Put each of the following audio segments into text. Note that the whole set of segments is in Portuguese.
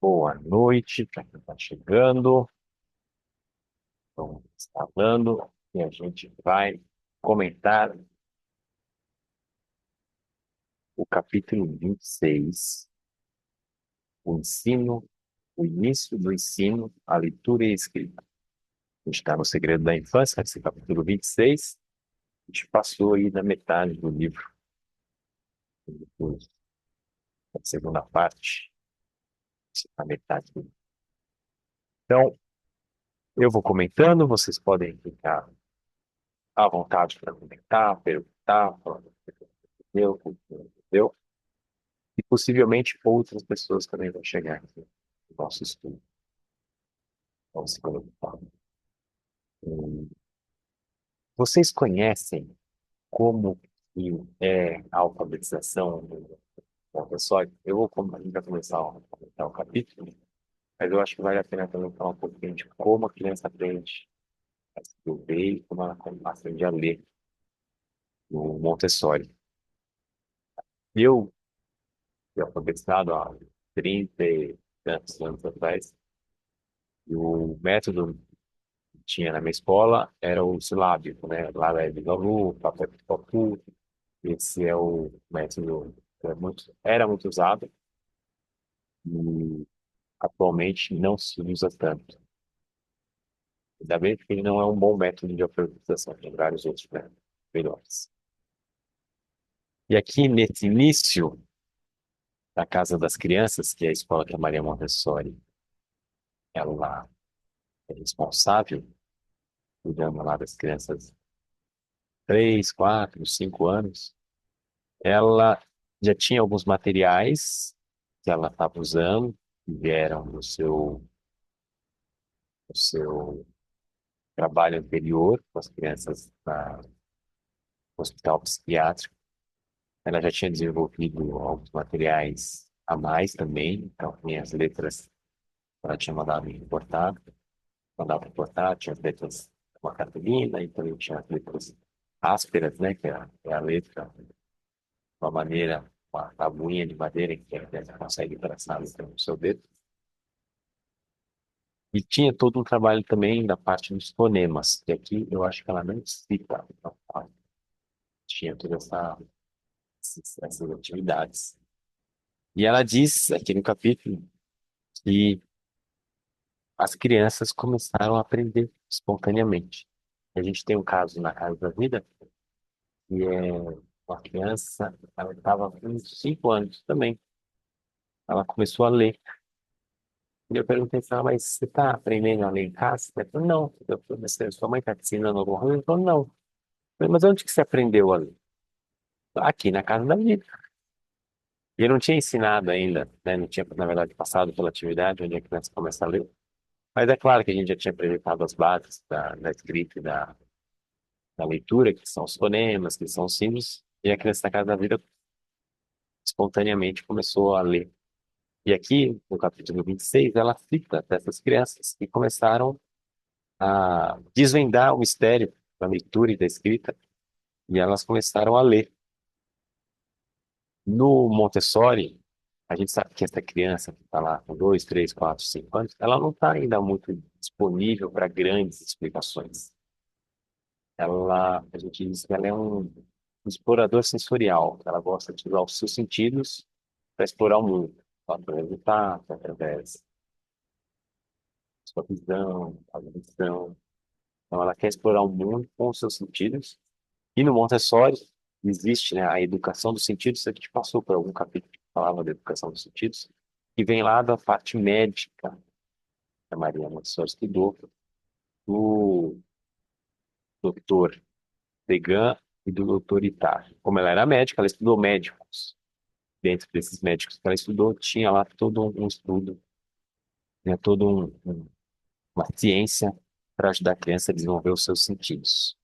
Boa noite para quem está chegando. Estamos falando e a gente vai comentar o capítulo 26, o ensino, o início do ensino, a leitura e a escrita. A gente está no Segredo da Infância, esse capítulo 26. A gente passou aí da metade do livro, depois da segunda parte, a metade do livro. Então, eu vou comentando, vocês podem ficar à vontade para comentar, perguntar, falar o que entendeu, o que não entendeu. E possivelmente outras pessoas também vão chegar aqui no nosso estudo. Então, se conectar. Vocês conhecem como que é a alfabetização do Montessori? Eu vou ainda começar a comentar o capítulo, mas eu acho que vale a pena também falar um pouquinho de como a criança aprende a escrever e como ela aprende a ler no Montessori. Eu fui alfabetizado há 30 e tantos anos atrás, e o método tinha na minha escola era o silábico, né? Lá é Bigalu, Papai Papu. Esse é o método que era muito usado e atualmente não se usa tanto. Ainda bem que ele não é um bom método de alfabetização, tem vários outros métodos melhores. E aqui, nesse início da Casa das Crianças, que é a escola que a Maria Montessori ela é responsável, cuidando lá das crianças 3, 4, 5 anos, ela já tinha alguns materiais que ela estava usando, que vieram do seu trabalho anterior com as crianças no hospital psiquiátrico. Ela já tinha desenvolvido alguns materiais a mais também, então tinha as letras que ela tinha mandado importar, tinha as letras com uma cartolina, e também tinha as letras ásperas, né, que é a letra, uma maneira, uma tabuinha de madeira em que a criança consegue traçar a letra no seu dedo. E tinha todo um trabalho também da parte dos fonemas, que aqui eu acho que ela não cita, não fala. Tinha toda essas atividades. E ela diz aqui no capítulo que as crianças começaram a aprender espontaneamente. A gente tem um caso na Casa da Vida, que é uma criança, ela estava com uns 5 anos também. Ela começou a ler. E eu perguntei para ela, mas você está aprendendo a ler em casa? Ela falou, não. Eu falei, mas sua mãe está te ensinando alguma coisa? Ela falou, não. Eu falei, mas onde que você aprendeu a ler? Aqui na Casa da Vida. E eu não tinha ensinado ainda, né? Não tinha, na verdade, passado pela atividade onde a criança começa a ler. Mas é claro que a gente já tinha apresentado as bases da escrita e da leitura, que são os fonemas, que são os símbolos, e a criança da Casa da Vida espontaneamente começou a ler. E aqui, no capítulo 26, ela cita dessas crianças que começaram a desvendar o mistério da leitura e da escrita, e elas começaram a ler. No Montessori, a gente sabe que essa criança que está lá com 2, 3, 4, 5 anos, ela não está ainda muito disponível para grandes explicações. A gente diz que ela é um explorador sensorial. Ela gosta de usar os seus sentidos para explorar o mundo, através do tato, através da sua visão, audição. Então, ela quer explorar o mundo com os seus sentidos. E no Montessori existe, né, a educação dos sentidos. A gente passou por algum capítulo que falava da educação dos sentidos, que vem lá da parte médica que a Maria Montessori estudou, do doutor Degan e do doutor Ittar. Como ela era médica, ela estudou médicos. Dentro desses médicos que ela estudou, tinha lá todo um estudo, né, todo uma ciência para ajudar a criança a desenvolver os seus sentidos,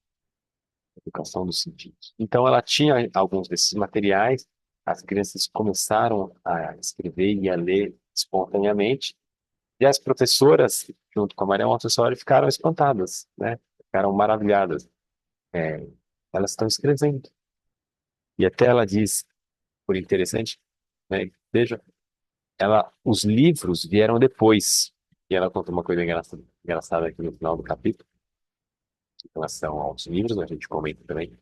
educação dos sentidos. Então, ela tinha alguns desses materiais, as crianças começaram a escrever e a ler espontaneamente, e as professoras, junto com a Maria Montessori, ficaram espantadas, né? Ficaram maravilhadas. É, elas estão escrevendo. E até ela diz, por interessante, né? Veja. os livros vieram depois. E ela conta uma coisa engraçada aqui no final do capítulo, em relação aos livros, a gente comenta também,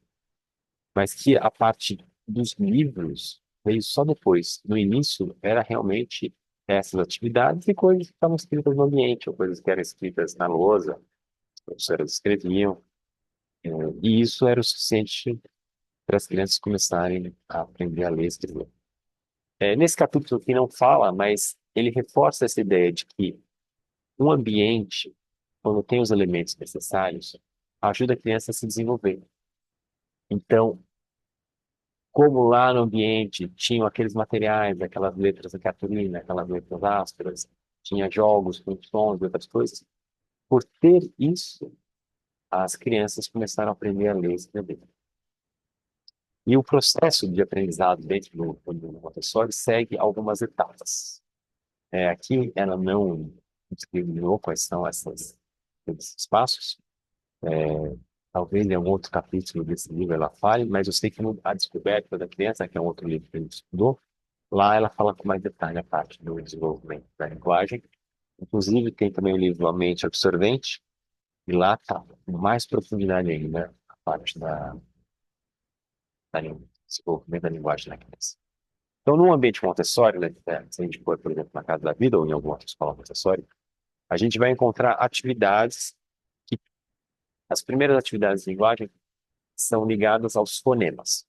mas que a parte dos livros veio só depois. No início, era realmente essas atividades e coisas que estavam escritas no ambiente, ou coisas que eram escritas na lousa, os professores escreviam, eh, e isso era o suficiente para as crianças começarem a aprender a ler e escrever. Nesse capítulo aqui não fala, mas ele reforça essa ideia de que um ambiente, quando tem os elementos necessários, ajuda a criança a se desenvolver. Então, como lá no ambiente tinham aqueles materiais, aquelas letras da cartolina, aquelas letras ásperas, tinha jogos com sons e outras coisas, por ter isso, as crianças começaram a aprender a ler e escrever. E o processo de aprendizado dentro do Montessori segue algumas etapas. Aqui ela não discriminou quais são esses passos. Talvez em algum outro capítulo desse livro ela fale, mas eu sei que no A Descoberta da Criança, que é um outro livro que a gente estudou, lá ela fala com mais detalhe a parte do desenvolvimento da linguagem. Inclusive, tem também o livro A Mente Absorvente, e lá está com mais profundidade ainda a parte desenvolvimento da linguagem da criança. Então, num ambiente Montessori, né, se a gente for, por exemplo, na Casa da Vida ou em alguma outra escola Montessori, a gente vai encontrar atividades que, as primeiras atividades de linguagem são ligadas aos fonemas.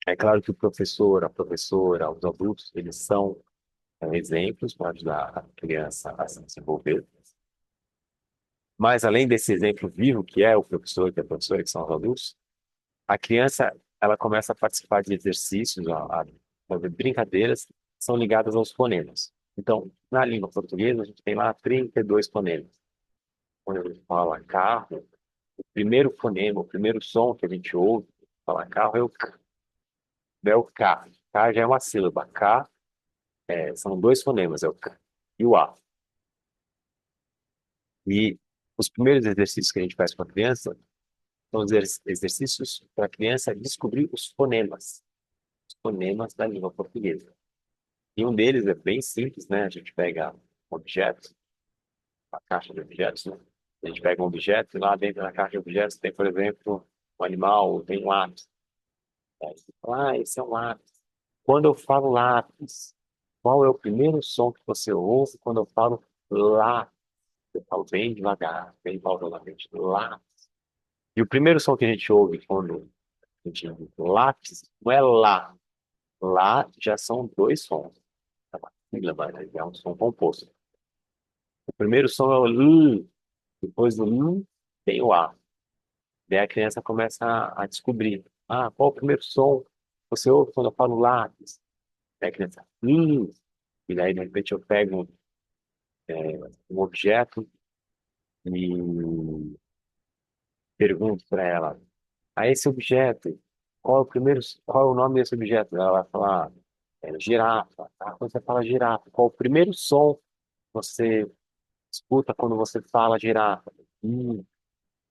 É claro que o professor, a professora, os adultos, eles são exemplos para ajudar a criança a se desenvolver. Mas além desse exemplo vivo, que é o professor, que é a professora, que são os adultos, a criança ela começa a participar de exercícios, a fazer brincadeiras que são ligadas aos fonemas. Então, na língua portuguesa, a gente tem lá 32 fonemas. Quando a gente fala carro, o primeiro fonema, o primeiro som que a gente ouve falar carro é o K. Não é o K. K já é uma sílaba. K são dois fonemas, é o K e o A. E os primeiros exercícios que a gente faz com a criança são exercícios para a criança descobrir os fonemas da língua portuguesa. E um deles é bem simples, né? A gente pega um objeto, a caixa de objetos, né? A gente pega um objeto e lá dentro da caixa de objetos tem, por exemplo, um animal, tem um lápis. Aí você fala, esse é um lápis. Quando eu falo lápis, qual é o primeiro som que você ouve quando eu falo lápis? Eu falo bem devagar, bem pausadamente, lápis. E o primeiro som que a gente ouve quando a gente ouve lápis não é lá. Lá já são dois sons. É uma sílaba, né? É um som composto. O primeiro som é o L, depois do L tem o A. Daí a criança começa a descobrir. Qual o primeiro som que você ouve quando eu falo lápis? Daí a criança, e daí de repente eu pego um objeto e pergunto para ela, esse objeto, qual é o nome desse objeto? Ela vai falar, girafa. Quando você fala girafa, qual o primeiro som que você escuta quando você fala girafa?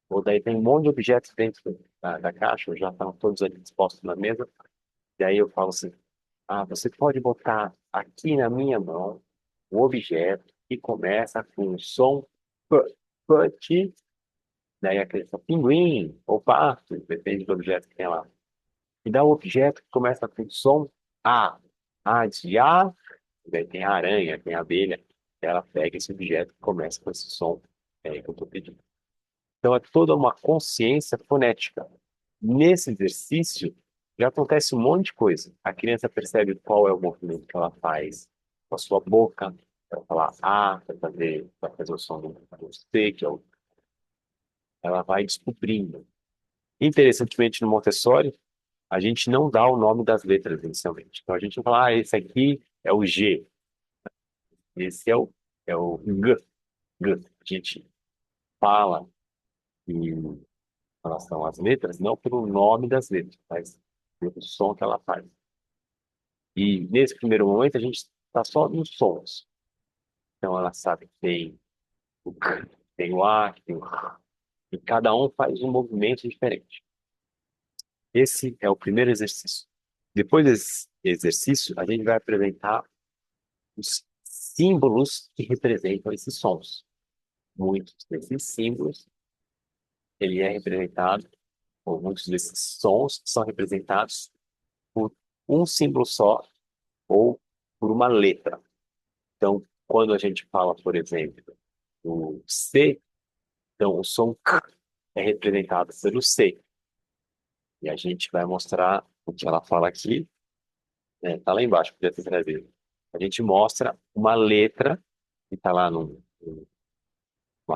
Ou daí tem um monte de objetos dentro da caixa, já estão todos ali dispostos na mesa. E aí eu falo assim, você pode botar aqui na minha mão um objeto que começa com o som P, P, daí a criança, pinguim ou pato, depende do objeto que tem lá. E dá um objeto que começa com o som A. A de A, daí tem a aranha, tem a abelha. Ela pega esse objeto que começa com esse som que eu estou pedindo. Então é toda uma consciência fonética. Nesse exercício já acontece um monte de coisa. A criança percebe qual é o movimento que ela faz com a sua boca, para falar A, para fazer o som do C, que é ela vai descobrindo. Interessantemente, no Montessori, a gente não dá o nome das letras inicialmente. Então a gente não fala, esse aqui é o G, esse é o G, G. A gente fala em relação às letras, não pelo nome das letras, mas pelo som que ela faz. E nesse primeiro momento a gente está só nos sons. Então ela sabe que tem o K, tem o A, que tem o R, e cada um faz um movimento diferente. Esse é o primeiro exercício. Depois desse exercício, a gente vai apresentar os símbolos que representam esses sons. Muitos desses símbolos, ele é representado, ou muitos desses sons são representados por um símbolo só ou por uma letra. Então, quando a gente fala, por exemplo, o C, então o som K é representado pelo C. E a gente vai mostrar o que ela fala aqui, né? Tá lá embaixo, podia ter trazido. A gente mostra uma letra que está lá numa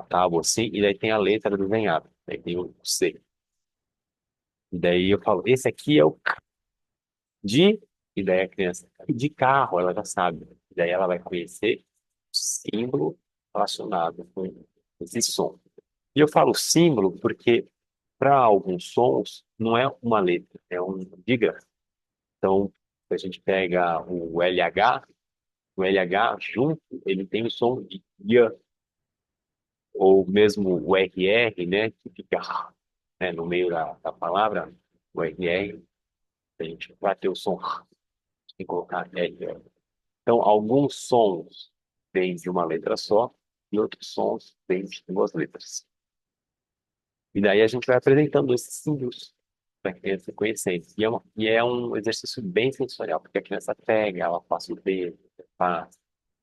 tábua assim, e daí tem a letra desenhada. Daí tem o C. E daí eu falo, esse aqui é o K de, e daí a criança, de carro, ela já sabe. E daí ela vai conhecer o símbolo relacionado com esse som. E eu falo símbolo porque para alguns sons não é uma letra, é um dígrafo. Então, se a gente pega o LH junto, ele tem o som de Y, ou mesmo o RR, né, que fica, né, no meio da palavra, o RR, a gente vai ter o som e colocar R. Então, alguns sons vêm de uma letra só e outros sons vêm de duas letras. E daí a gente vai apresentando esses símbolos para a criança conhecendo. E é um exercício bem sensorial, porque a criança pega, ela passa o dedo, faz,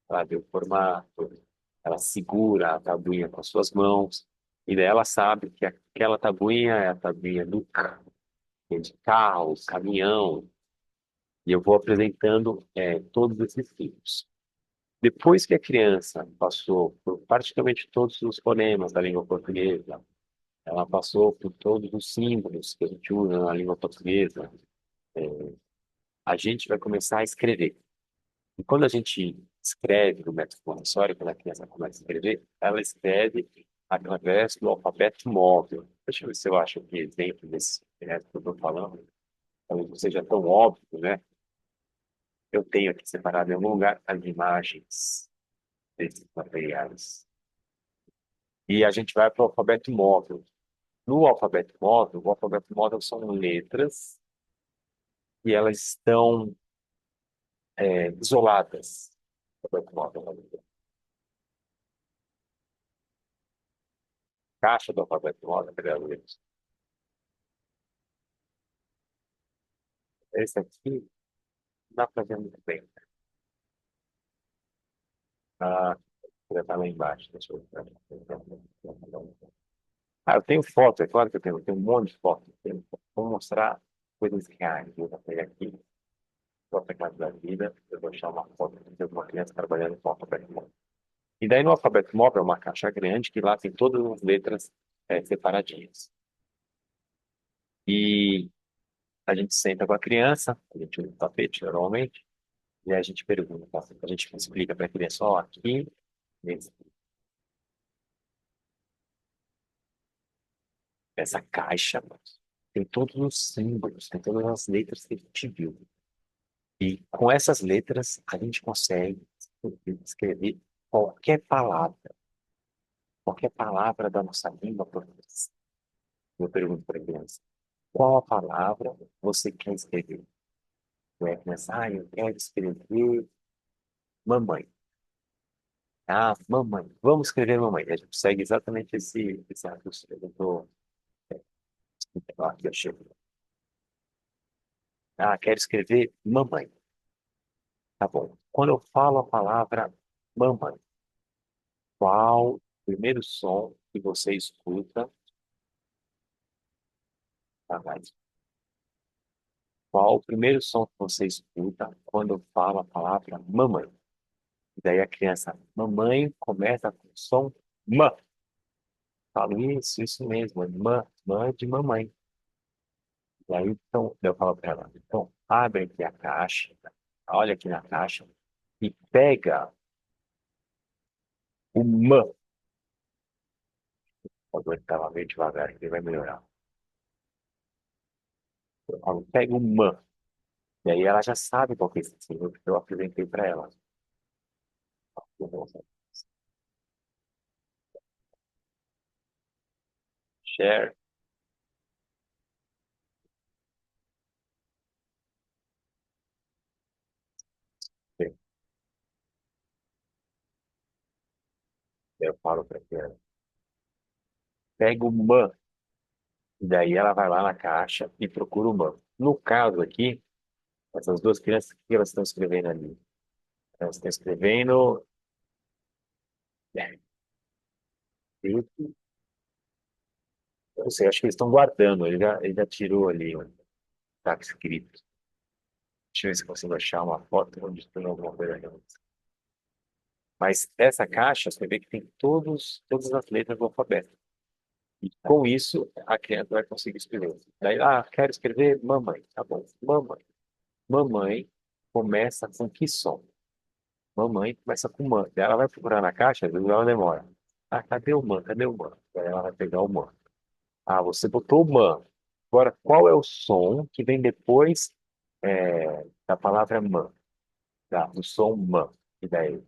ela vê o formato, ela segura a tabuinha com as suas mãos, e daí ela sabe que aquela tabuinha é a tabuinha do carro, que é de carro, caminhão, e eu vou apresentando todos esses símbolos. Depois que a criança passou por praticamente todos os fonemas da língua portuguesa, ela passou por todos os símbolos que a gente usa na língua portuguesa, a gente vai começar a escrever. E quando a gente escreve no método Montessori, quando a criança começa a escrever, ela escreve através do alfabeto móvel. Deixa eu ver se eu acho aqui exemplo desse método que eu estou falando. Talvez não seja tão óbvio, né? Eu tenho aqui separado em algum lugar as imagens desses materiais. E a gente vai para o alfabeto móvel. No alfabeto móvel, o alfabeto móvel são letras e elas estão isoladas. Alfabeto móvel. Caixa do alfabeto móvel, cadê a letra? Esse aqui não dá para ver muito bem. Ah, já está lá embaixo. Deixa eu ver. Eu tenho foto, é claro que eu tenho um monte de fotos. Vou mostrar coisas reais. Eu vou pegar aqui, foto casa da vida, eu vou achar uma foto de uma criança trabalhando com alfabeto móvel. E daí no alfabeto móvel é uma caixa grande que lá tem todas as letras separadinhas. E a gente senta com a criança, a gente usa o tapete normalmente, e aí a gente pergunta, a gente explica para a criança, ó, aqui, essa caixa tem todos os símbolos, tem todas as letras que a gente viu. E com essas letras, a gente consegue escrever qualquer palavra da nossa língua portuguesa. Eu pergunto para a criança, qual a palavra você quer escrever? E a criança, eu quero escrever mamãe. Ah, mamãe. Vamos escrever mamãe. A gente segue exatamente esse raciocínio. Eu tô, aqui, achei. Quero escrever mamãe. Tá bom. Quando eu falo a palavra mamãe, qual o primeiro som que você escuta? Tá, mais? Qual o primeiro som que você escuta quando eu falo a palavra mamãe? E daí a criança, mamãe, começa com o som mã. Falo isso mesmo, é mã de mamãe. E aí, então, eu falo para ela, então, abre aqui a caixa, olha aqui na caixa e pega o mã. Pode estava meio devagar, que ele vai melhorar. Eu falo, pega o mã. E aí ela já sabe qual que é esse símbolo que eu apresentei para ela. Share. Eu falo para ela, pega o man, e daí ela vai lá na caixa e procura o man. No caso aqui, essas duas crianças, o que elas estão escrevendo ali? Elas estão escrevendo. É, eu não sei, acho que eles estão guardando. Ele já tirou ali o que está escrito. Deixa eu ver se eu consigo achar uma foto onde tem alguma coisa ali. Mas essa caixa, você vê que tem todas as letras do alfabeto. E com isso, a criança vai conseguir escrever. Daí, quero escrever mamãe. Tá bom, mamãe. Mamãe começa com que som? Mamãe começa com man. Daí ela vai procurar na caixa, às vezes ela demora. Cadê o man? Cadê o man? Daí ela vai pegar o man. Você botou o man. Agora, qual é o som que vem depois da palavra man? Do som man. E daí?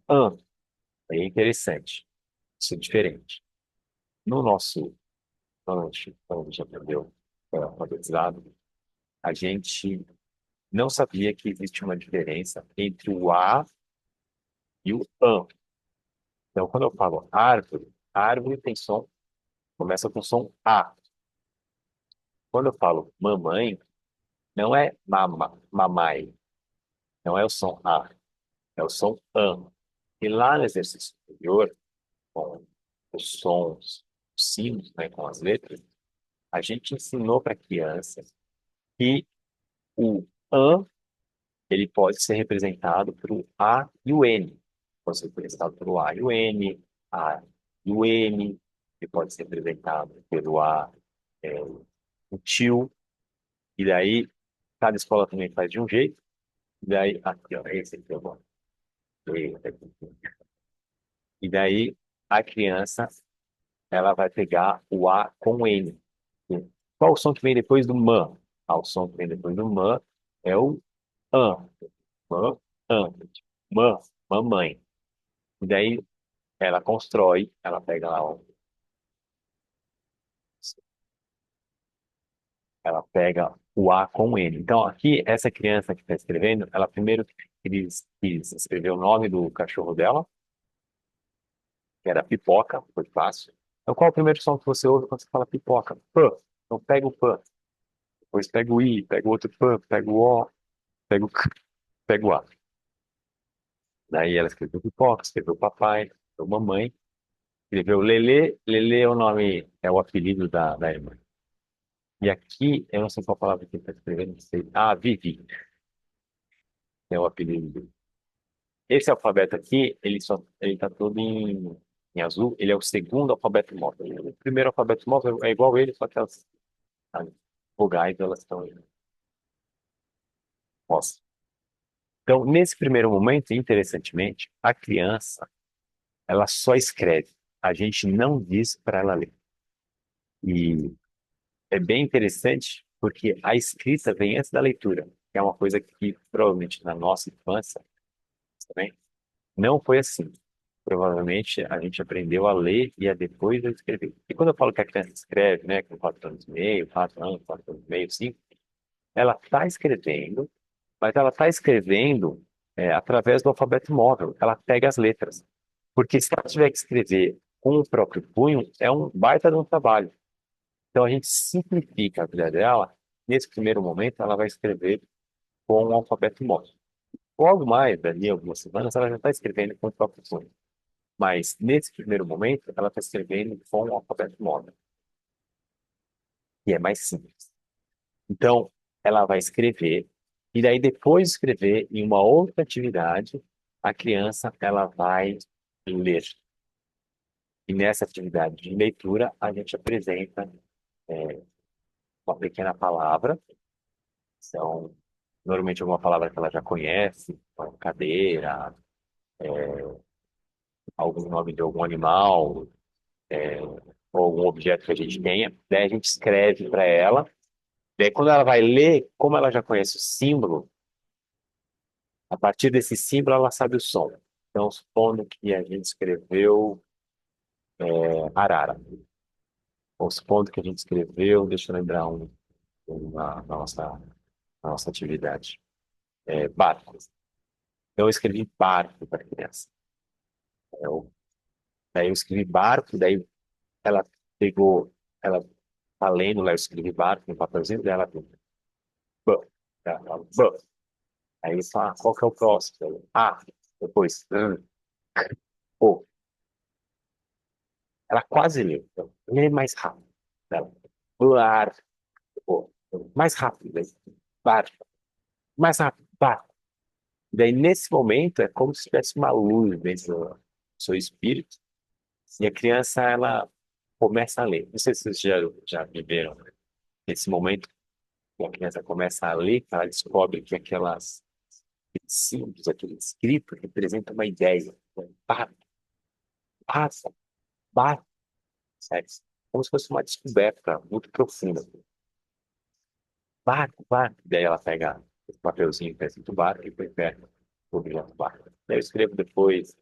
An. É interessante. Isso é diferente. No nosso, quando a gente aprendeu alfabetizado, a gente não sabia que existe uma diferença entre o A e o AN. Então, quando eu falo árvore, árvore tem som, começa com som A. Quando eu falo mamãe, não é mamãe, não é o som A, é o som AN. E lá no exercício superior, com os sons, os símbolos, né, com as letras, a gente ensinou para a criança que o AN ele pode ser representado pelo A e o N. Pode ser representado pelo A e o N, ele pode ser representado pelo o tio, e daí cada escola também faz de um jeito, e daí, aqui, ó, esse aqui é bom. E daí a criança, ela vai pegar o A com o N. Qual o som que vem depois do man? O som que vem depois do man é o an. Man, an. Man, mamãe. E daí ela constrói, ela pega lá, ela pega o A com o N. Então, aqui, essa criança que está escrevendo, ela primeiro quis escrever o nome do cachorro dela, que era Pipoca, foi fácil. Então, qual é o primeiro som que você ouve quando você fala pipoca? Pã. Então, pega o pã. Depois pega o I, pega o outro pã, pega o O, pega o C, pega o A. Daí ela escreveu pipoca, escreveu papai, escreveu mamãe, escreveu Lelê. Lelê é o nome, é o apelido da irmã. E aqui, eu não sei qual palavra que ele está escrevendo, não sei. Vivi, é o apelido dele. Esse alfabeto aqui, ele está todo em azul, ele é o segundo alfabeto móvel. O primeiro alfabeto móvel é igual ele, só que as vogais, elas estão em rosa. Então, nesse primeiro momento, interessantemente, a criança, ela só escreve. A gente não diz para ela ler. E é bem interessante porque a escrita vem antes da leitura, que é uma coisa que provavelmente na nossa infância também não foi assim. Provavelmente a gente aprendeu a ler e a depois a escrever. E quando eu falo que a criança escreve, né, com 4 anos e meio, 4 anos, 4 anos e meio, 5, ela está escrevendo, mas ela está escrevendo através do alfabeto móvel. Ela pega as letras. Porque se ela tiver que escrever com o próprio punho, é um baita de um trabalho. Então a gente simplifica a vida dela. Nesse primeiro momento, ela vai escrever com o alfabeto móvel. Logo mais, dali a algumas semanas, ela já está escrevendo com o próprio punho. Mas nesse primeiro momento, ela está escrevendo com o alfabeto móvel, que é mais simples. Então, ela vai escrever, e daí depois de escrever em uma outra atividade, a criança ela vai ler. E nessa atividade de leitura, a gente apresenta uma pequena palavra. São normalmente alguma palavra que ela já conhece, como cadeira, algum nome de algum animal, ou algum objeto que a gente tenha. Daí a gente escreve para ela. Daí quando ela vai ler, como ela já conhece o símbolo, a partir desse símbolo ela sabe o som. Então, supondo que a gente escreveu arara, ou supondo que a gente escreveu, deixa eu lembrar na nossa atividade, barco. Então, eu escrevi barco para a criança. Daí eu escrevi barco, daí ela pegou, ela tá lendo lá, eu escrevi barco no papelzinho dela, bã, ela, bã. Aí ele fala, qual que é o próximo? Eu, depois, pô, ela quase leu. Eu, lê mais rápido. Ela, bar, pô, mais rápido, daí, bar, mais rápido, bar. Daí, nesse momento, é como se tivesse uma luz dentro do seu espírito, e a criança, ela começa a ler. Não sei se vocês já viveram, né? Esse momento que a criança começa a ler, ela descobre que aqueles símbolos, aquele escrito, representa uma ideia. Pá, passa, bate, sério. Como se fosse uma descoberta muito profunda. Bate, bate. Daí ela pega o papelzinho que é escrito barco e põe perto do objeto barco. Daí eu escrevo depois,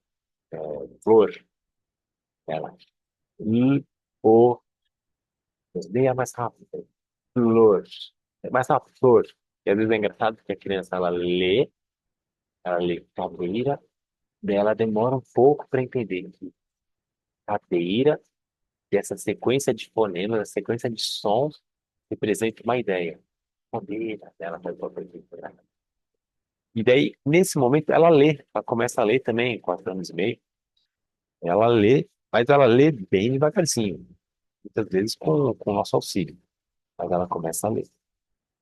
é, flor, ela. I, o, leia mais rápido. Flor. É mais rápido, flor. E às vezes é engraçado porque a criança, ela lê cadeira, daí ela demora um pouco para entender que cadeira, e essa sequência de fonemas, a sequência de sons, representa uma ideia. Cadeira, dela vai para a. E daí, nesse momento, ela começa a ler também, 4 anos e meio. Ela lê, mas ela lê bem devagarzinho, muitas vezes com o nosso auxílio, mas ela começa a ler.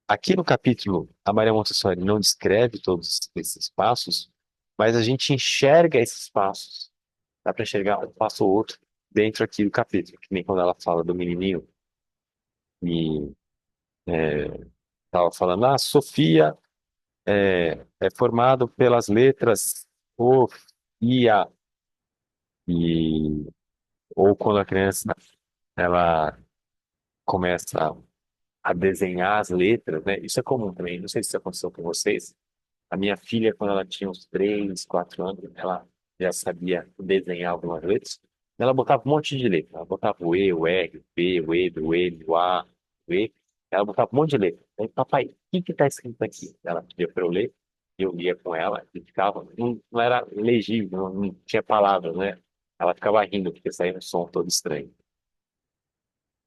Aqui no capítulo, a Maria Montessori não descreve todos esses passos, mas a gente enxerga esses passos. Dá para enxergar um passo ou outro dentro aqui do capítulo, que nem quando ela fala do menininho e estava falando, Sofia é formado pelas letras O, I, A, e ou quando a criança ela começa a desenhar as letras, né? Isso é comum também. Não sei se isso aconteceu com vocês. A minha filha, quando ela tinha uns 3, 4 anos, ela já sabia desenhar algumas letras. Ela botava um monte de letra. Ela botava o E, o R, o P, o E, o N, o A, o E. Ela botava um monte de letra. Aí, papai, o que que tá escrito aqui? Ela pedia para eu ler. Eu lia com ela e ficava. Não era legível, não tinha palavras, né? Ela ficava rindo porque saía um som todo estranho.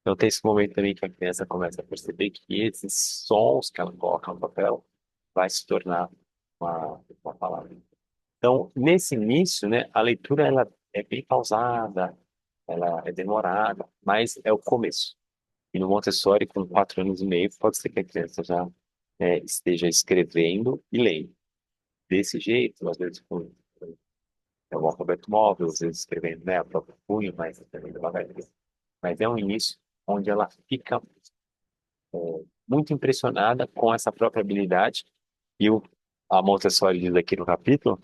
Então tem esse momento também que a criança começa a perceber que esses sons que ela coloca no papel vai se tornar uma palavra. Então, nesse início, né, a leitura ela é bem pausada, ela é demorada, mas é o começo. E no Montessori, com 4 anos e meio, pode ser que a criança já esteja escrevendo e lendo. Desse jeito, às vezes com o alfabeto móvel, às vezes escrevendo, né, o próprio punho, mas também devagarzinho. Mas é um início onde ela fica muito impressionada com essa própria habilidade. E a Montessori diz aqui no capítulo,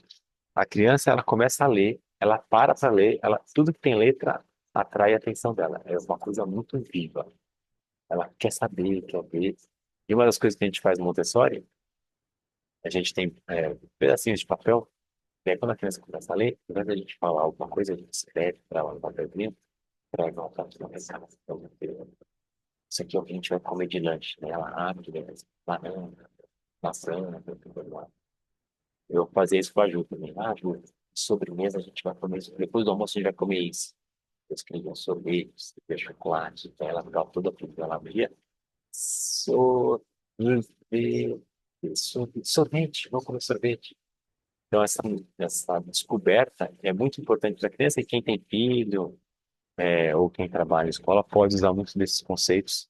a criança ela começa a ler, ela para ler, tudo que tem letra atrai a atenção dela. É uma coisa muito viva. Ela quer saber, quer ver. E uma das coisas que a gente faz no Montessori, a gente tem pedacinhos de papel, e aí quando a criança começa a ler, ao invés de a gente falar alguma coisa, a gente escreve para ela no papelzinho, para ela anotar aqui na mesa. Isso aqui é o que a gente vai comer de lanche, né? Ela abre, né? Banana, maçã, né? Tudo lá. Eu fazia isso com a Ju também. Ju, de sobremesa a gente vai comer isso. Depois do almoço a gente vai comer isso. Eu escrevia um sorvete, escrevia chocolate, então ela ficava toda feliz. Ela abria sorvete, sorvete, vamos comer sorvete. Então essa descoberta é muito importante para a criança e quem tem filho ou quem trabalha em escola pode usar muito desses conceitos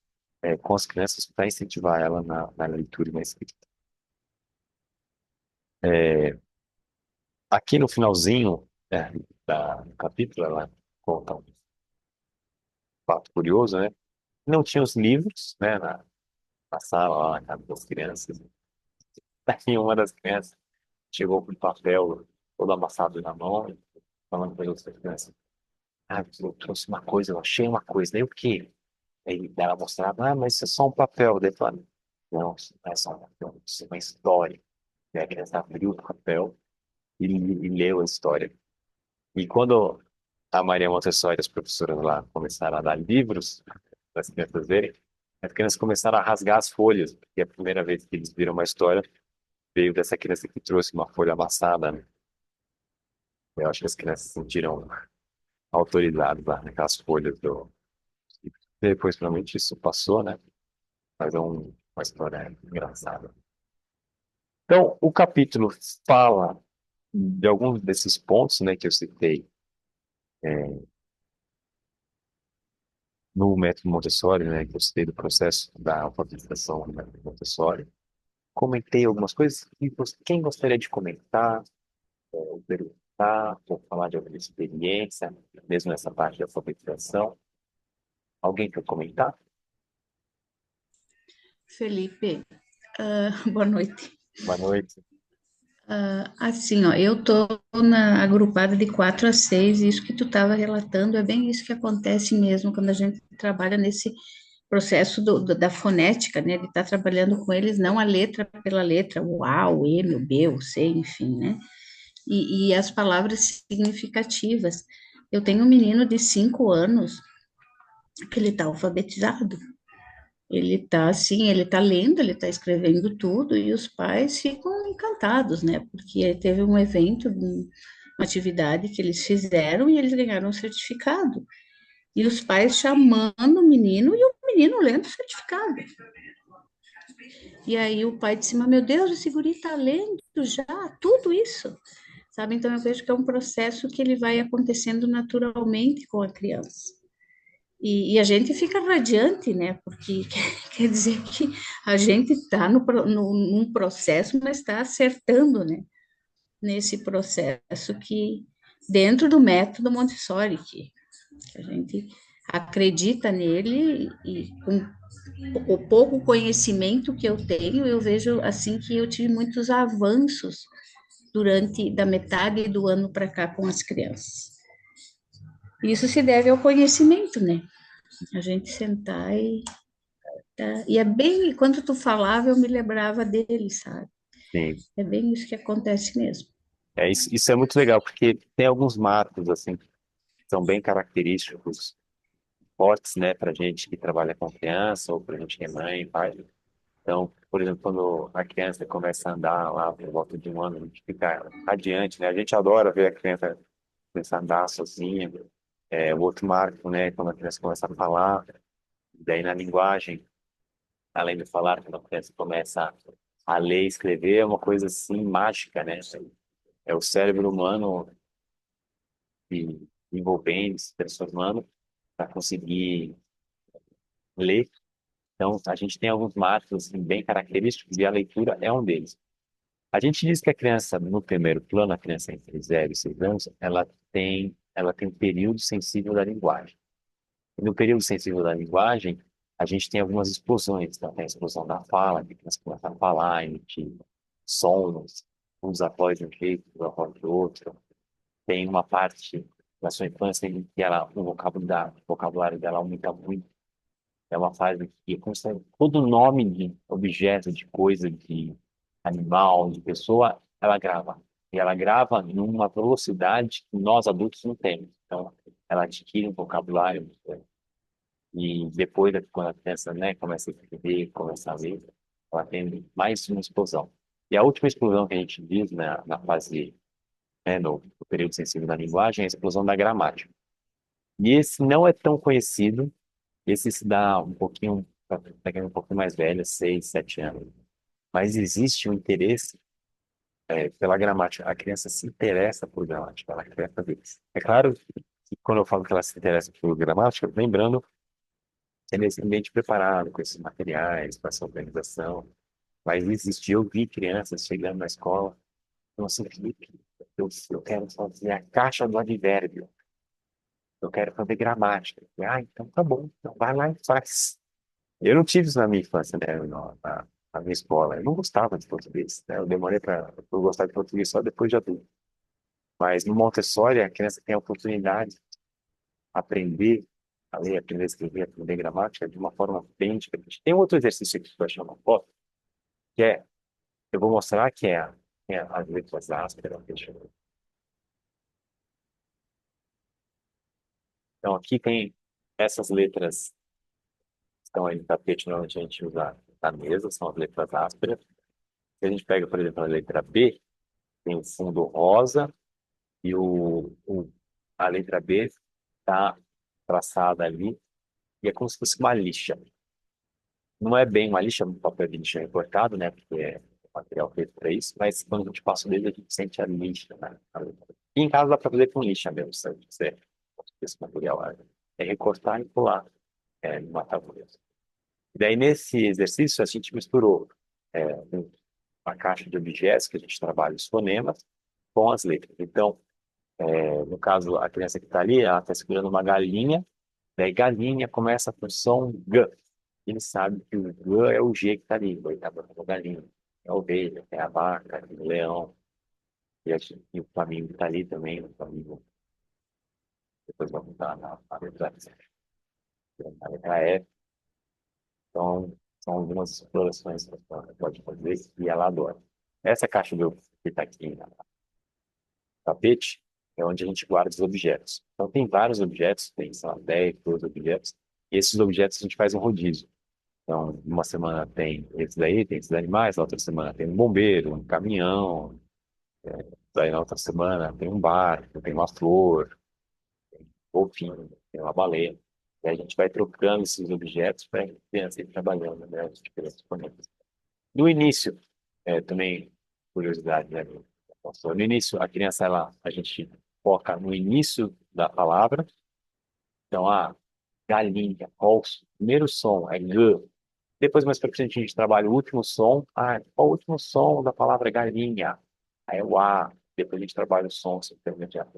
com as crianças para incentivar ela na leitura e na escrita. É, aqui no finalzinho do capítulo, ela conta um fato curioso, né? Não tinha os livros, né, na sala, lá na casa das crianças. Daí uma das crianças chegou com o papel todo amassado na mão, e falando para as outras crianças, eu trouxe uma coisa, eu achei uma coisa. Daí o quê? Aí ela mostrava, mas isso é só um papel. Daí eu falei, não, isso não é só um papel, isso é uma história. E a criança abriu o papel e leu a história. E quando a Maria Montessori e as professoras lá começaram a dar livros para as crianças verem, as crianças começaram a rasgar as folhas, porque a primeira vez que eles viram uma história veio dessa criança que trouxe uma folha amassada, né? Eu acho que as crianças sentiram autorizados lá naquelas folhas do. Depois, provavelmente, isso passou, né? Mas é uma história engraçada. Então, o capítulo fala de alguns desses pontos, né, que eu citei no método Montessori, né, que eu citei do processo da alfabetização do método Montessori. Comentei algumas coisas e quem gostaria de comentar, ou perguntar, ou falar de alguma experiência, mesmo nessa parte da alfabetização. Alguém quer comentar? Felipe, boa noite. Boa noite. Assim, ó, eu tô na agrupada de 4 a 6, e isso que tu estava relatando é bem isso que acontece mesmo quando a gente trabalha nesse processo da fonética, né, de estar trabalhando com eles, não a letra pela letra, o A, o M, o B, o C, enfim, né, e as palavras significativas. Eu tenho um menino de 5 anos que ele está alfabetizado. Ele está assim, ele está lendo, ele está escrevendo tudo, e os pais ficam encantados, né? Porque teve um evento, uma atividade que eles fizeram e eles ganharam um certificado. E os pais chamando o menino e o menino lendo o certificado. E aí o pai disse: Mas meu Deus, esse guri está lendo já tudo isso, sabe? Então eu vejo que é um processo que ele vai acontecendo naturalmente com a criança. E a gente fica radiante, né? Porque quer dizer que a gente está num processo, mas está acertando, né? Nesse processo que, dentro do método Montessori, que a gente acredita nele e com o pouco conhecimento que eu tenho, eu vejo assim que eu tive muitos avanços durante da metade do ano para cá com as crianças. Isso se deve ao conhecimento, né? A gente sentar e é bem, quando tu falava, eu me lembrava dele, sabe? Sim. É bem isso que acontece mesmo. Isso é muito legal, porque tem alguns marcos, assim, que são bem característicos, fortes, né, para gente que trabalha com criança, ou para gente que é mãe, pai. Então, por exemplo, quando a criança começa a andar lá por volta de 1 ano, a gente fica adiante, né? A gente adora ver a criança começar a andar sozinha. O outro marco, né, quando a criança começa a falar, daí na linguagem, além de falar, quando a criança começa a ler e escrever, é uma coisa assim mágica, né? É o cérebro humano se envolvendo, se transformando para conseguir ler. Então, a gente tem alguns marcos assim, bem característicos e a leitura é um deles. A gente diz que a criança, no primeiro plano, a criança entre 0 e 6 anos, ela tem um período sensível da linguagem. E no período sensível da linguagem, a gente tem algumas explosões. Então, tem a explosão da fala, que a criança começa a falar, emitir sons, uns após de um jeito, outros após de outro. Tem uma parte da sua infância em que o vocabulário dela aumenta muito. É uma fase que todo nome de objeto, de coisa, de animal, de pessoa, ela grava. E ela grava numa velocidade que nós adultos não temos. Então, ela adquire um vocabulário. E depois, quando a criança, né, começa a escrever, começa a ler, ela tem mais uma explosão. E a última explosão que a gente diz, né, na fase, né, no período sensível da linguagem, é a explosão da gramática. E esse não é tão conhecido. Esse se dá um pouquinho, para quem é um pouquinho mais velha, 6, 7 anos. Mas existe um interesse pela gramática. A criança se interessa por gramática, ela quer fazer isso. É claro que quando eu falo que ela se interessa por gramática, lembrando que é nesse ambiente preparado, com esses materiais, com essa organização. Mas existe, eu vi crianças chegando na escola, então assim, Felipe, eu quero fazer a caixa do advérbio, eu quero fazer gramática. Então tá bom, então vai lá e faz. Eu não tive isso na minha infância, né? Na minha escola. Eu não gostava de português, né? Eu demorei para eu gostar de português só depois de adulto. Mas no Montessori, a criança tem a oportunidade de aprender a ler, aprender a escrever, aprender gramática de uma forma bem diferente. Tem um outro exercício aqui que eu chamo foto, que é, eu vou mostrar que é as letras ásperas. Deixa eu ver. Então, aqui tem essas letras que estão aí no tapete, normalmente a gente usa na mesa, são as letras ásperas. Se a gente pega, por exemplo, a letra B, tem o fundo rosa e a letra B tá traçada ali, e é como se fosse uma lixa. Não é bem uma lixa, um papel de lixa recortado, né? Porque é material feito para isso, mas quando a gente passa o dedo, a gente sente a lixa, né? E em casa dá para fazer com lixa mesmo, se você esse material é recortar e pular numa tabuleira. Daí, nesse exercício, a gente misturou uma caixa de objetos que a gente trabalha os fonemas com as letras. Então, no caso, a criança que está ali, ela está segurando uma galinha, daí galinha começa com o som G. Ele sabe que o G é o G que está ali, ele está botando galinha. É a ovelha, é a vaca, é o leão, e o flamingo está ali também, o flamingo. Depois vai botar a letra F. Então, são algumas explorações que ela pode fazer e ela adora. Essa caixa que está aqui no tapete é onde a gente guarda os objetos. Então, tem vários objetos, tem, sei lá, 10, 12 objetos, e esses objetos a gente faz um rodízio. Então, uma semana tem esses daí, tem esses animais, na outra semana tem um bombeiro, um caminhão, daí na outra semana tem um barco, tem uma flor, golfinho, tem uma baleia. E a gente vai trocando esses objetos para a criança ir trabalhando, né, os diferentes componentes. No início, também, curiosidade, né? No início, a criança, a gente foca no início da palavra. Então, galinha, o primeiro som é G. Depois, mais para frente, a gente trabalha o último som. Qual o último som da palavra galinha? Aí é o A. Depois a gente trabalha o som intermediário.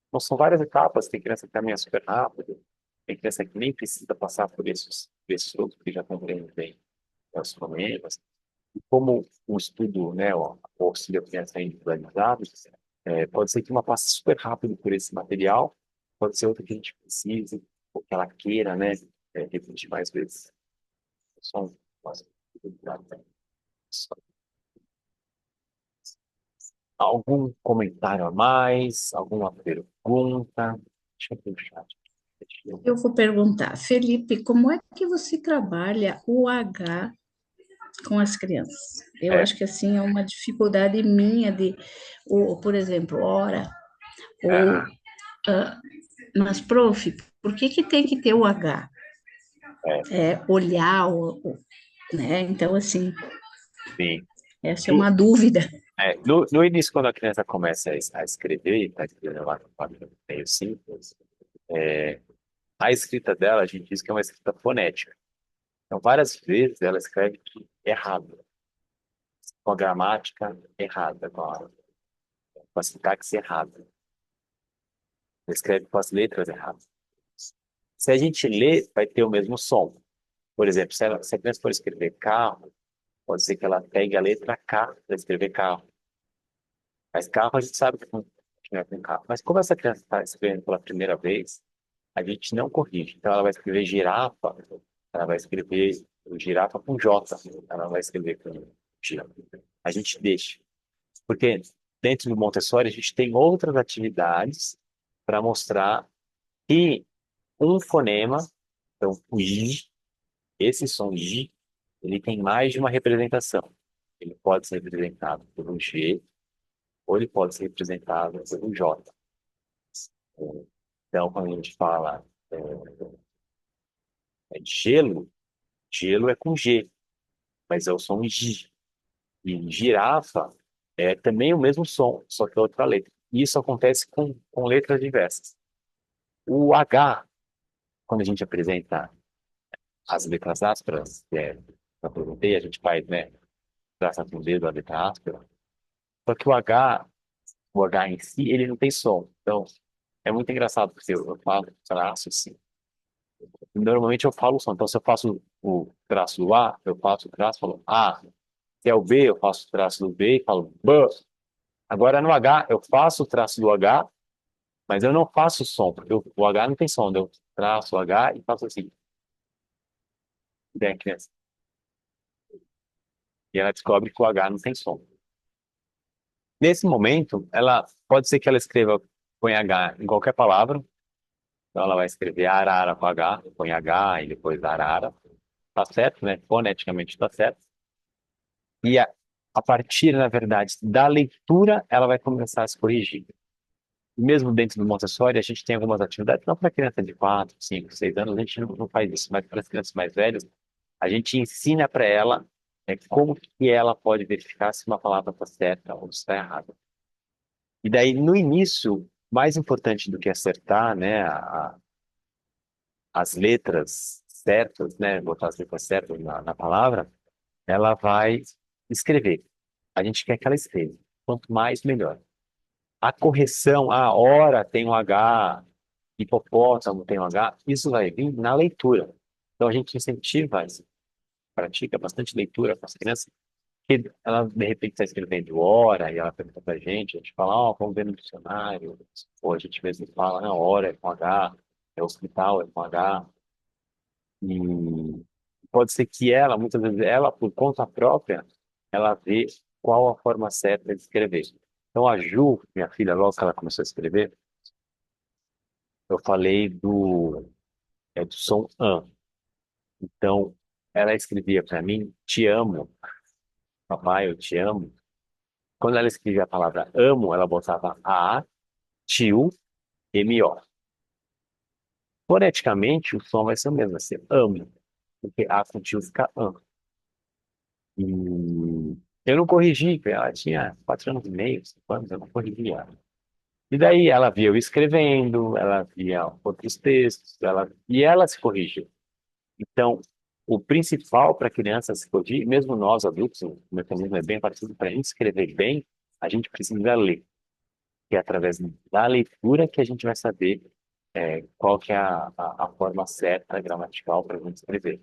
Então, são várias etapas. Tem criança que caminha super rápido. Tem criança que nem precisa passar por esses outros, porque já compreende bem os fonemas. Como o estudo, né, o auxílio à criança é individualizado, pode ser que uma passe super rápido por esse material, pode ser outra que a gente precise, ou que ela queira, né, repetir mais vezes. Só um- Algum comentário a mais? Alguma pergunta? Deixa eu ver o chat. Deixa eu- Eu vou perguntar, Felipe, como é que você trabalha o H com as crianças? Eu É, acho que assim é uma dificuldade minha de, por exemplo, hora ou é, mas prof, por que que tem que ter o H? é, Olhar, né? Então assim, sim. essa é uma dúvida. No início, quando a criança começa a escrever, está escrevendo lá no meio simples, é, a escrita dela, a gente diz que é uma escrita fonética. Então, várias vezes ela escreve errado, com a gramática errada, com a sintaxe errada. Ela escreve com as letras erradas. Se a gente lê, vai ter o mesmo som. Por exemplo, se a criança for escrever carro, pode ser que ela pegue a letra K para escrever carro. Mas carro a gente sabe que não é com carro. Mas como essa criança está escrevendo pela primeira vez, a gente não corrige. Então ela vai escrever girafa, ela vai escrever girafa com J, ela vai escrever com G. A gente deixa. Porque dentro do Montessori a gente tem outras atividades para mostrar que um fonema, então o I, esse som I, ele tem mais de uma representação. Ele pode ser representado por um G, ou ele pode ser representado por um J. Então, quando a gente fala gelo, gelo é com G, mas é o som G. E girafa é também o mesmo som, só que é outra letra. E isso acontece com letras diversas. O H, quando a gente apresenta as letras ásperas, que eu perguntei, a gente faz, né, traça com o dedo a letra áspera. Só que o H em si, ele não tem som. Então, é muito engraçado, porque eu falo, traço assim. Normalmente eu falo o som. Então, se eu faço o traço do A, eu faço o traço, falo A. Se é o B, eu faço o traço do B e falo B. Agora, no H, eu faço o traço do H, mas eu não faço som, porque o H não tem som. Eu traço o H e faço assim. Daí a criança. E ela descobre que o H não tem som. Nesse momento, ela pode ser que ela escreva, põe H em qualquer palavra. Então, ela vai escrever arara com H, põe H e depois arara. Tá certo, né? Foneticamente tá certo. E a partir, na verdade, da leitura, ela vai começar a se corrigir. mesmo dentro do Montessori, a gente tem algumas atividades, não para criança de 4, 5, 6 anos, a gente não faz isso, mas para as crianças mais velhas, a gente ensina para ela como que ela pode verificar se uma palavra está certa ou se está errada. E daí, no início, mais importante do que acertar, né, as letras certas, né, botar as letras certas na palavra, ela vai escrever. A gente quer que ela escreva. Quanto mais, melhor. A correção, a hora tem um H, hipopótamo tem um H, isso vai vir na leitura. Então a gente incentiva, pratica bastante leitura com as crianças, que ela de repente está escrevendo hora e ela pergunta pra gente, a gente fala, ó, vamos ver no dicionário, ou a gente mesmo fala, na hora é com H, é hospital é com H, e pode ser que ela, muitas vezes ela, por conta própria, ela vê qual a forma certa de escrever. Então a Ju, minha filha, logo que ela começou a escrever, eu falei do som an. Então, ela escrevia para mim, te amo, papai, eu te amo. Quando ela escrevia a palavra amo, ela botava A, tio, M-O. Foneticamente, o som vai ser o mesmo, vai ser amo, porque A com tio fica an. E eu não corrigi, porque ela tinha 4 anos e meio, 5 anos, eu não corrigia. E daí ela via eu escrevendo, ela via outros textos, e ela se corrigiu. Então, o principal para a criança se corrigir, mesmo nós adultos, o mecanismo é bem parecido, para a gente escrever bem, a gente precisa ler, que é através da leitura que a gente vai saber qual que é a forma certa gramatical para a gente escrever.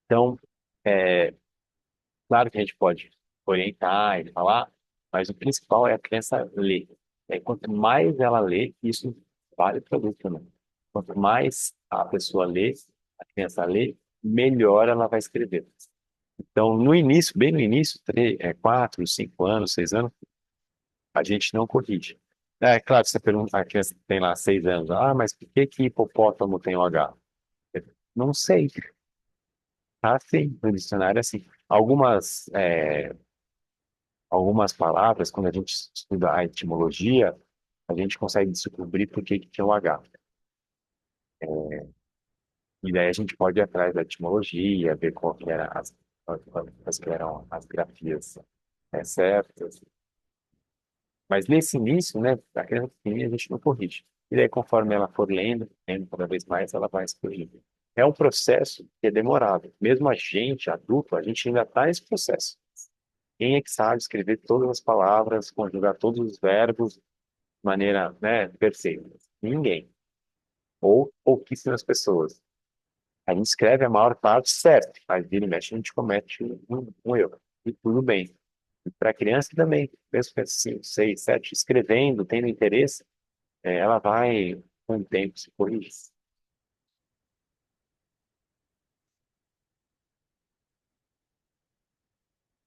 Então, é, claro que a gente pode orientar e falar, mas o principal é a criança ler. Quanto mais ela lê, isso vale para o adulto também. Quanto mais a pessoa lê, a criança lê, melhor ela vai escrever. Então, no início, bem no início, 4, 5 anos, 6 anos, a gente não corrige. É claro, você pergunta, a criança tem lá 6 anos, mas por que que hipopótamo tem o H? Eu não sei. Ah, sim, no dicionário é assim. Algumas palavras, quando a gente estuda a etimologia, a gente consegue descobrir por que que tinha o H. E daí a gente pode ir atrás da etimologia, ver qual que era as que eram as grafias certas. Mas nesse início, né, a criança pequenininha, a gente não corrige. E daí, conforme ela for lendo cada vez mais, ela vai se corrigindo. É um processo que é demorado. Mesmo a gente, adulto, a gente ainda está nesse processo. Quem é que sabe escrever todas as palavras, conjugar todos os verbos de maneira, né, perfeita? Ninguém. Ou pouquíssimas pessoas. A gente escreve a maior parte certo, mas vira e mexe a gente comete um erro. E tudo bem. E para a criança também, mesmo com 5, 6, 7, escrevendo, tendo interesse, ela vai, com o tempo, se corrigir.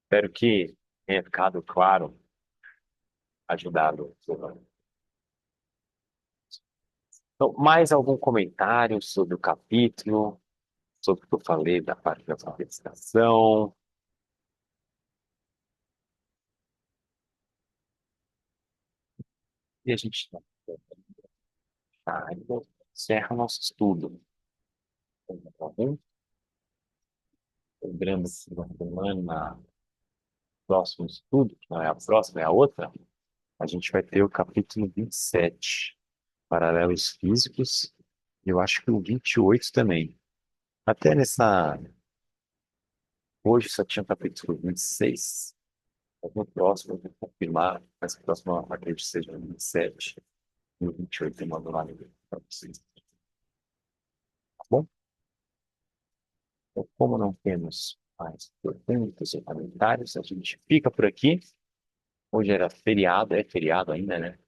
Espero que tenha ficado claro, ajudado. Então, mais algum comentário sobre o capítulo, sobre o que eu falei da parte da alfabetização? E a gente então, encerra o nosso estudo. Tá bom? Lembrando que na semana, próximo estudo, que não é a próxima, é a outra, a gente vai ter o capítulo 27, Paralelos Físicos, e eu acho que o 28 também. Até nessa. Hoje só tinha o capítulo 26. Mas no próximo eu vou confirmar, mas o próximo eu acredito que seja o 27. E o 28 eu mando lá no para vocês. Tá bom? Então, como não temos mais perguntas ou comentários, a gente fica por aqui. Hoje era feriado, é feriado ainda, né?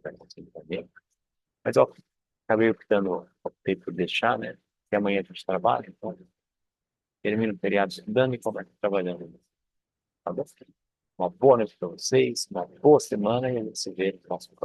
Vai conseguir também. Mas ó, acabei optei por deixar, né? Que amanhã a gente trabalha, então termino o feriado estudando e começo trabalhando. Tá bom? Uma boa noite para vocês, uma boa semana e a gente se vê no próximo.